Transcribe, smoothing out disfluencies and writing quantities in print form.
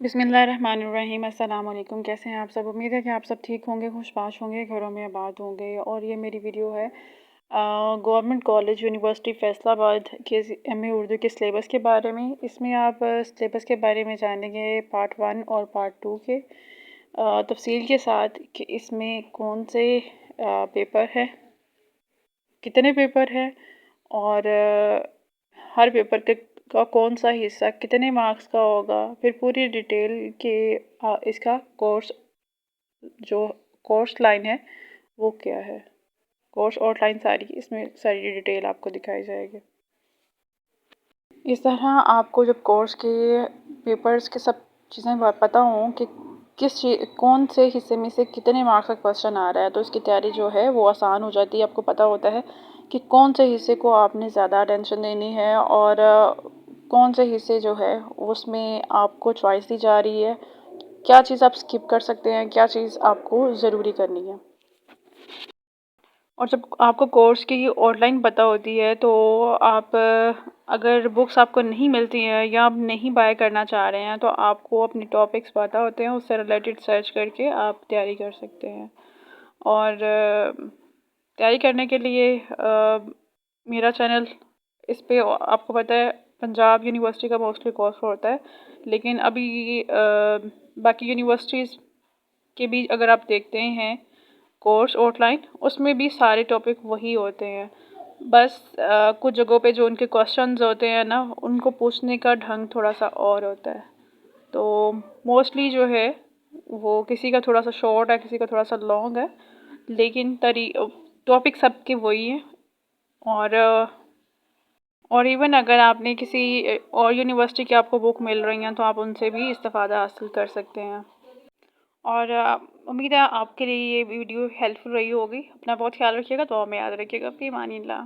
बिस्मिल्लाहिर्रहमानिर्रहीम। अस्सलाम वालेकुम। कैसे हैं आप सब? उम्मीद है कि आप सब ठीक होंगे, खुशबाश होंगे, घरों में आबाद होंगे। और ये मेरी वीडियो है गवर्नमेंट कॉलेज यूनिवर्सिटी फैसलाबाद के एमए उर्दू के सिलेबस के बारे में। इसमें आप सिलेबस के बारे में जानेंगे पार्ट 1 और पार्ट 2 के तफसील के साथ कि इसमें कौन से पेपर है, कितने पेपर है और हर पेपर के का कौन सा हिस्सा कितने मार्क्स का होगा, फिर पूरी डिटेल के इसका जो कोर्स लाइन है वो क्या है, कोर्स आउटलाइन सारी इसमें सारी डिटेल आपको दिखाई जाएगी। इस तरह आपको जब कोर्स के पेपर्स के सब चीज़ें पता हों कि कौन से हिस्से में से कितने मार्क्स का क्वेश्चन आ रहा है, तो इसकी तैयारी जो है वो आसान हो जाती है। आपको पता होता है कि कौन से हिस्से को आपने ज़्यादा अटेंशन देनी है और कौन से हिस्से जो है उसमें आपको चॉइस दी जा रही है, क्या चीज़ आप स्किप कर सकते हैं, क्या चीज़ आपको ज़रूरी करनी है। और जब आपको कोर्स की आउटलाइन पता होती है तो आप अगर बुक्स आपको नहीं मिलती हैं या आप नहीं बाय करना चाह रहे हैं तो आपको अपने टॉपिक्स पता होते हैं, उससे रिलेटेड सर्च करके आप तैयारी कर सकते हैं। और तैयारी करने के लिए मेरा चैनल इस पे आपको पता है पंजाब यूनिवर्सिटी का मोस्टली कोर्स होता है, लेकिन अभी बाकी यूनिवर्सिटीज़ के भी अगर आप देखते हैं कोर्स आउटलाइन, उसमें भी सारे टॉपिक वही होते हैं। बस कुछ जगहों पे जो उनके क्वेश्चंस होते हैं ना, उनको पूछने का ढंग थोड़ा सा और होता है। तो मोस्टली जो है वो किसी का थोड़ा सा शॉर्ट है, किसी का थोड़ा सा लॉन्ग है, लेकिन टॉपिक सबके वही हैं। और इवन अगर आपने किसी और यूनिवर्सिटी की आपको बुक मिल रही हैं तो आप उनसे भी इस्तेफ़ादा हासिल कर सकते हैं। और उम्मीद है आपके लिए ये वीडियो हेल्पफुल रही होगी। अपना बहुत ख्याल रखिएगा, दुआ में याद रखिएगा। फ़ी अमानिल्लाह।